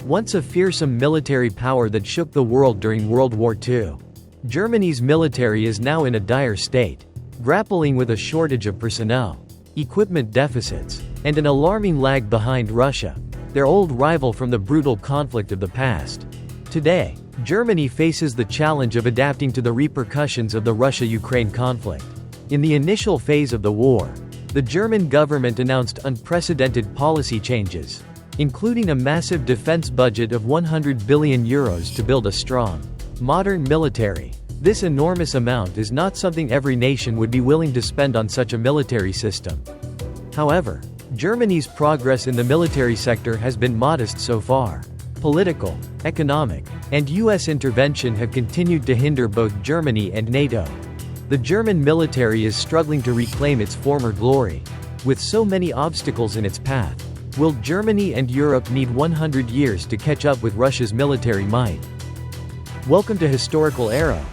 once a fearsome military power that shook the world during World War II. Germany's military is now in a dire state, grappling with a shortage of personnel, equipment deficits, and an alarming lag behind Russia, their old rival from the brutal conflict of the past. Today, Germany faces the challenge of adapting to the repercussions of the Russia-Ukraine conflict. In the initial phase of the war, the German government announced unprecedented policy changes, including a massive defense budget of €100 billion to build a strong, modern military. This enormous amount is not something every nation would be willing to spend on such a military system. However, Germany's progress in the military sector has been modest so far. Political, economic, and U.S. intervention have continued to hinder both Germany and NATO. The German military is struggling to reclaim its former glory. With so many obstacles in its path, will Germany and Europe need 100 years to catch up with Russia's military might? Welcome to Historical Era.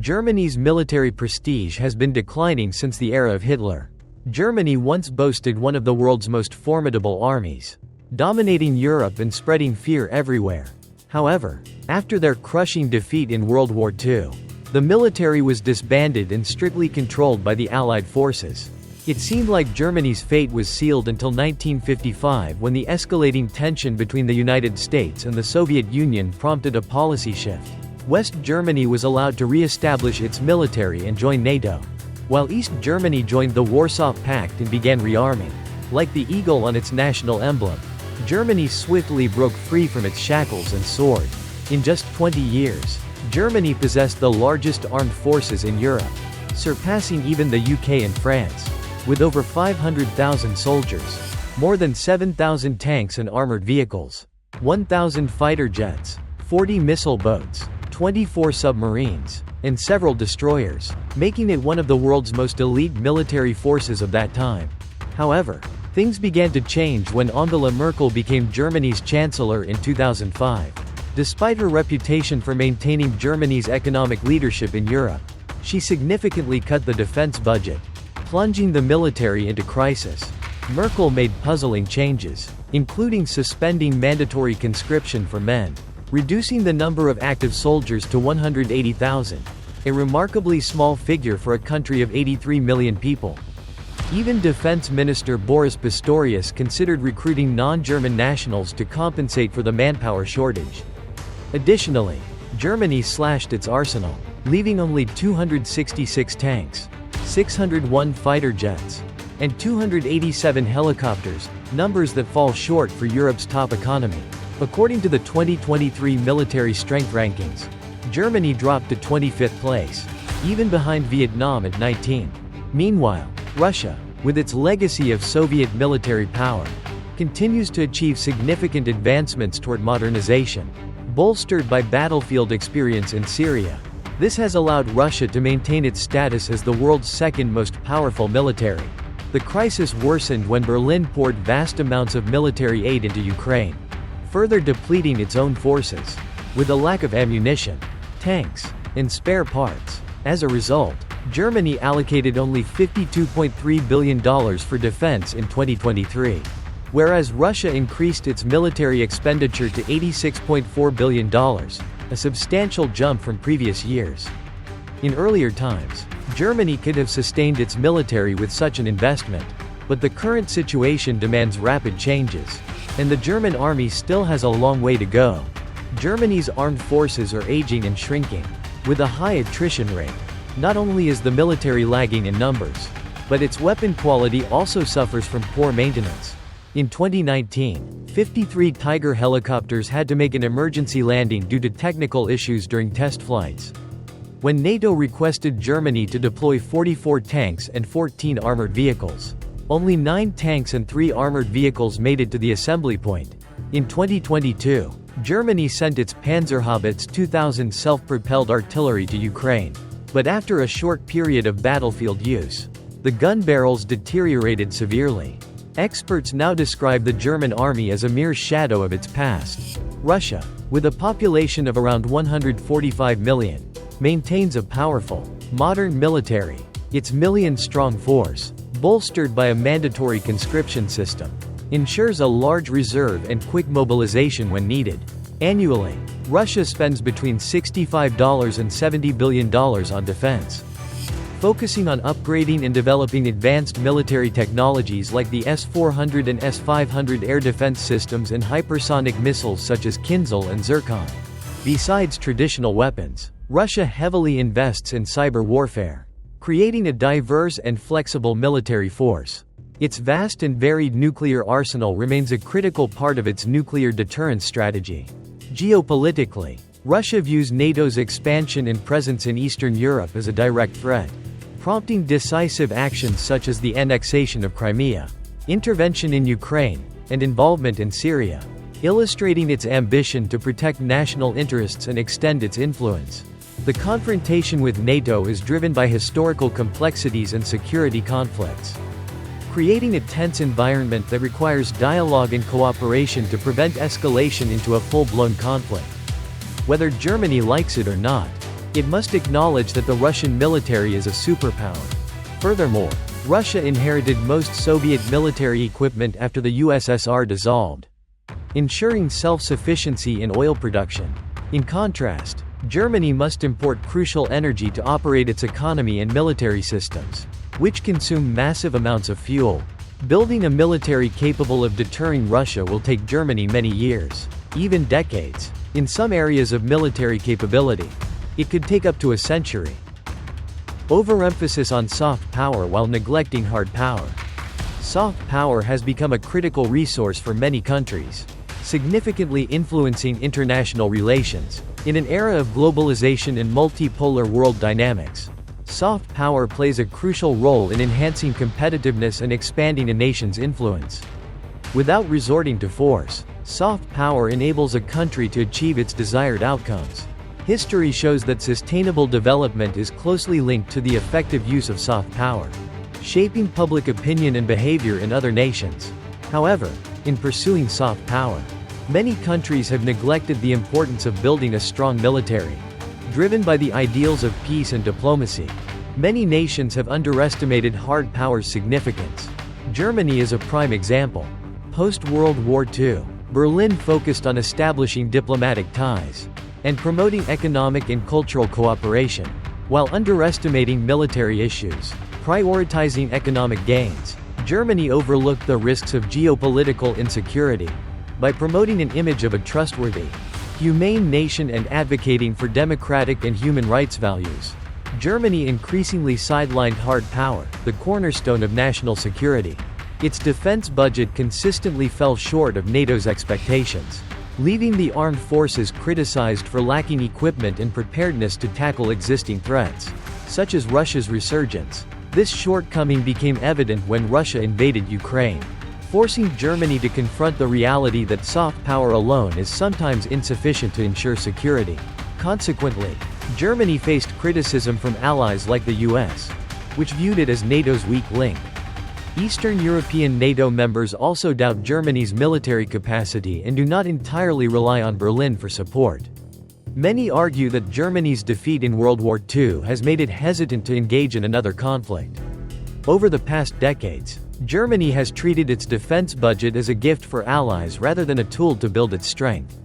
Germany's military prestige has been declining since the era of Hitler. Germany once boasted one of the world's most formidable armies, dominating Europe and spreading fear everywhere. However, after their crushing defeat in World War II, the military was disbanded and strictly controlled by the Allied forces. It seemed like Germany's fate was sealed until 1955, when the escalating tension between the United States and the Soviet Union prompted a policy shift. West Germany was allowed to re-establish its military and join NATO, while East Germany joined the Warsaw Pact and began rearming. Like the eagle on its national emblem, Germany swiftly broke free from its shackles and soared. In just 20 years, Germany possessed the largest armed forces in Europe, surpassing even the UK and France. With over 500,000 soldiers, more than 7,000 tanks and armored vehicles, 1,000 fighter jets, 40 missile boats, 24 submarines, and several destroyers, making it one of the world's most elite military forces of that time. However, things began to change when Angela Merkel became Germany's chancellor in 2005. Despite her reputation for maintaining Germany's economic leadership in Europe, she significantly cut the defense budget, plunging the military into crisis. Merkel made puzzling changes, including suspending mandatory conscription for men, reducing the number of active soldiers to 180,000, a remarkably small figure for a country of 83 million people. Even Defense Minister Boris Pistorius considered recruiting non-German nationals to compensate for the manpower shortage. Additionally, Germany slashed its arsenal, leaving only 266 tanks, 601 fighter jets, and 287 helicopters, numbers that fall short for Europe's top economy. According to the 2023 military strength rankings, Germany dropped to 25th place, even behind Vietnam at 19. Meanwhile, Russia, with its legacy of Soviet military power, continues to achieve significant advancements toward modernization, bolstered by battlefield experience in Syria. This has allowed Russia to maintain its status as the world's second most powerful military. The crisis worsened when Berlin poured vast amounts of military aid into Ukraine, further depleting its own forces, with a lack of ammunition, tanks, and spare parts. As a result, Germany allocated only $52.3 billion for defense in 2023, whereas Russia increased its military expenditure to $86.4 billion, a substantial jump from previous years. In earlier times, Germany could have sustained its military with such an investment, but the current situation demands rapid changes, and the German army still has a long way to go. Germany's armed forces are aging and shrinking, with a high attrition rate. Not only is the military lagging in numbers, but its weapon quality also suffers from poor maintenance. In 2019, 53 Tiger helicopters had to make an emergency landing due to technical issues during test flights. When NATO requested Germany to deploy 44 tanks and 14 armored vehicles, only 9 tanks and 3 armored vehicles made it to the assembly point. In 2022, Germany sent its Panzerhaubitze 2000 self-propelled artillery to Ukraine, but after a short period of battlefield use, the gun barrels deteriorated severely. Experts now describe the German army as a mere shadow of its past. Russia, with a population of around 145 million, maintains a powerful, modern military. Its million-strong force, bolstered by a mandatory conscription system, ensures a large reserve and quick mobilization when needed. Annually, Russia spends between $65 and $70 billion on defense. Focusing on upgrading and developing advanced military technologies like the S-400 and S-500 air defense systems and hypersonic missiles such as Kinzhal and Zircon. Besides traditional weapons, Russia heavily invests in cyber warfare, creating a diverse and flexible military force. Its vast and varied nuclear arsenal remains a critical part of its nuclear deterrence strategy. Geopolitically, Russia views NATO's expansion and presence in Eastern Europe as a direct threat, prompting decisive actions such as the annexation of Crimea, intervention in Ukraine, and involvement in Syria, illustrating its ambition to protect national interests and extend its influence. The confrontation with NATO is driven by historical complexities and security conflicts, creating a tense environment that requires dialogue and cooperation to prevent escalation into a full-blown conflict. Whether Germany likes it or not, it must acknowledge that the Russian military is a superpower. Furthermore, Russia inherited most Soviet military equipment after the USSR dissolved, ensuring self-sufficiency in oil production. In contrast, Germany must import crucial energy to operate its economy and military systems, which consume massive amounts of fuel. Building a military capable of deterring Russia will take Germany many years, even decades. In some areas of military capability, it could take up to a century. Overemphasis on soft power while neglecting hard power. Soft power has become a critical resource for many countries, significantly influencing international relations. In an era of globalization and multipolar world dynamics, soft power plays a crucial role in enhancing competitiveness and expanding a nation's influence. Without resorting to force, soft power enables a country to achieve its desired outcomes. History shows that sustainable development is closely linked to the effective use of soft power, shaping public opinion and behavior in other nations. However, in pursuing soft power, many countries have neglected the importance of building a strong military. Driven by the ideals of peace and diplomacy, many nations have underestimated hard power's significance. Germany is a prime example. Post-World War II, Berlin focused on establishing diplomatic ties and promoting economic and cultural cooperation, while underestimating military issues. Prioritizing economic gains, Germany overlooked the risks of geopolitical insecurity. By promoting an image of a trustworthy, humane nation and advocating for democratic and human rights values, Germany increasingly sidelined hard power, the cornerstone of national security. Its defense budget consistently fell short of NATO's expectations, leaving the armed forces criticized for lacking equipment and preparedness to tackle existing threats, such as Russia's resurgence. This shortcoming became evident when Russia invaded Ukraine, forcing Germany to confront the reality that soft power alone is sometimes insufficient to ensure security. Consequently, Germany faced criticism from allies like the US, which viewed it as NATO's weak link. Eastern European NATO members also doubt Germany's military capacity and do not entirely rely on Berlin for support. Many argue that Germany's defeat in World War II has made it hesitant to engage in another conflict. Over the past decades, Germany has treated its defense budget as a gift for allies rather than a tool to build its strength.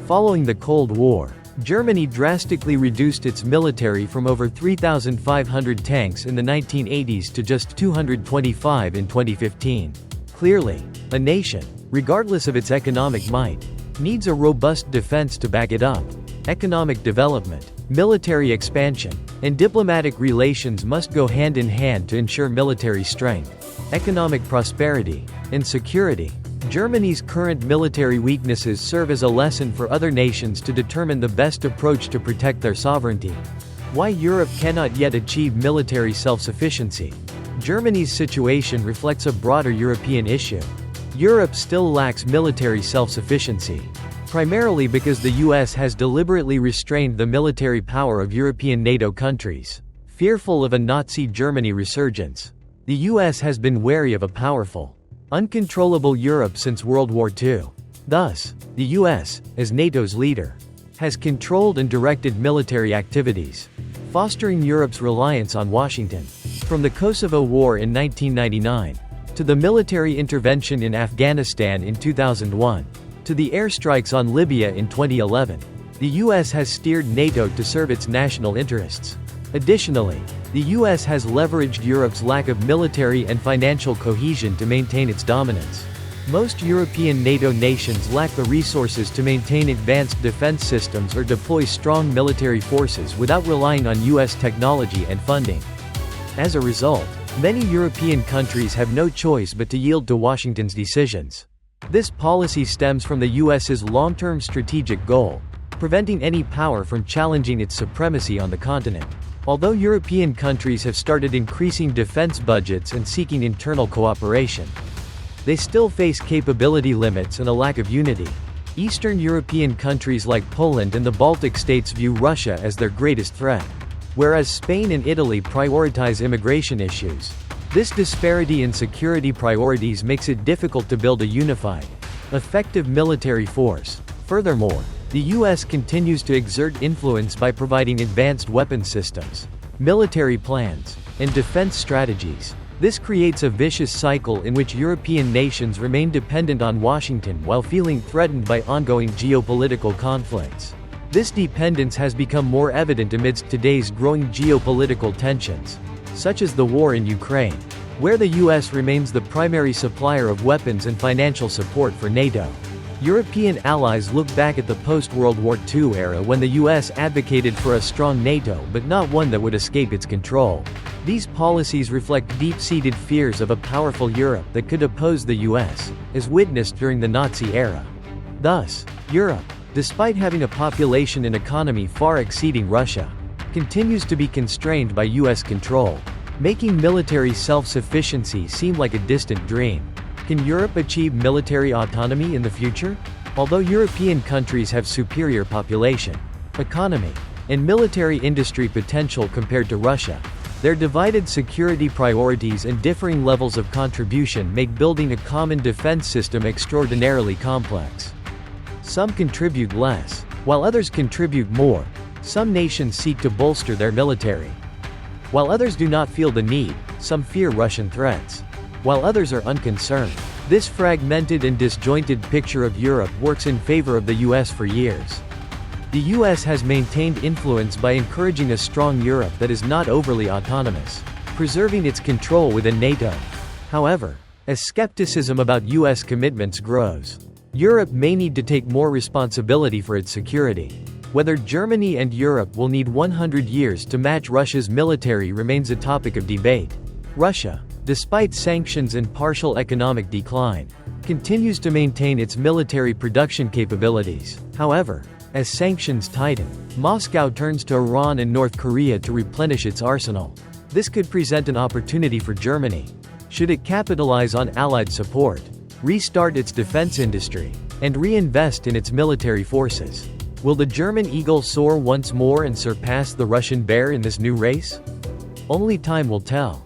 Following the Cold War, Germany drastically reduced its military from over 3,500 tanks in the 1980s to just 225 in 2015. Clearly, a nation, regardless of its economic might, needs a robust defense to back it up. Economic development, military expansion, and diplomatic relations must go hand in hand to ensure military strength, economic prosperity, and security. Germany's current military weaknesses serve as a lesson for other nations to determine the best approach to protect their sovereignty. Why Europe cannot yet achieve military self-sufficiency. Germany's situation reflects a broader European issue. Europe still lacks military self-sufficiency, primarily because the US has deliberately restrained the military power of European NATO countries. Fearful of a Nazi Germany resurgence, the US has been wary of a powerful, uncontrollable Europe since World War II. Thus, the US, as NATO's leader, has controlled and directed military activities, fostering Europe's reliance on Washington. From the Kosovo War in 1999, To the military intervention in Afghanistan in 2001, to the airstrikes on Libya in 2011, the U.S. has steered NATO to serve its national interests. Additionally, the U.S. has leveraged Europe's lack of military and financial cohesion to maintain its dominance. Most European NATO nations lack the resources to maintain advanced defense systems or deploy strong military forces without relying on U.S. technology and funding. As a result, many European countries have no choice but to yield to Washington's decisions. This policy stems from the U.S.'s long-term strategic goal, preventing any power from challenging its supremacy on the continent. Although European countries have started increasing defense budgets and seeking internal cooperation, they still face capability limits and a lack of unity. Eastern European countries like Poland and the Baltic states view Russia as their greatest threat, whereas Spain and Italy prioritize immigration issues. This disparity in security priorities makes it difficult to build a unified, effective military force. Furthermore, the U.S. continues to exert influence by providing advanced weapons systems, military plans, and defense strategies. This creates a vicious cycle in which European nations remain dependent on Washington while feeling threatened by ongoing geopolitical conflicts. This dependence has become more evident amidst today's growing geopolitical tensions, such as the war in Ukraine, where the U.S. remains the primary supplier of weapons and financial support for NATO. European allies look back at the post-World War II era when the U.S. advocated for a strong NATO but not one that would escape its control. These policies reflect deep-seated fears of a powerful Europe that could oppose the U.S., as witnessed during the Nazi era. Thus, Europe, despite having a population and economy far exceeding Russia, continues to be constrained by U.S. control, making military self-sufficiency seem like a distant dream. Can Europe achieve military autonomy in the future? Although European countries have superior population, economy, and military industry potential compared to Russia, their divided security priorities and differing levels of contribution make building a common defense system extraordinarily complex. Some contribute less, while others contribute more. Some nations seek to bolster their military, while others do not feel the need. Some fear Russian threats, while others are unconcerned. This fragmented and disjointed picture of Europe works in favor of the U.S. for years. The U.S. has maintained influence by encouraging a strong Europe that is not overly autonomous, preserving its control within NATO. However, as skepticism about U.S. commitments grows, Europe may need to take more responsibility for its security. Whether Germany and Europe will need 100 years to match Russia's military remains a topic of debate. Russia, despite sanctions and partial economic decline, continues to maintain its military production capabilities. However, as sanctions tighten, Moscow turns to Iran and North Korea to replenish its arsenal. This could present an opportunity for Germany, should it capitalize on Allied support, restart its defense industry, and reinvest in its military forces. Will the German eagle soar once more and surpass the Russian bear in this new race? Only time will tell.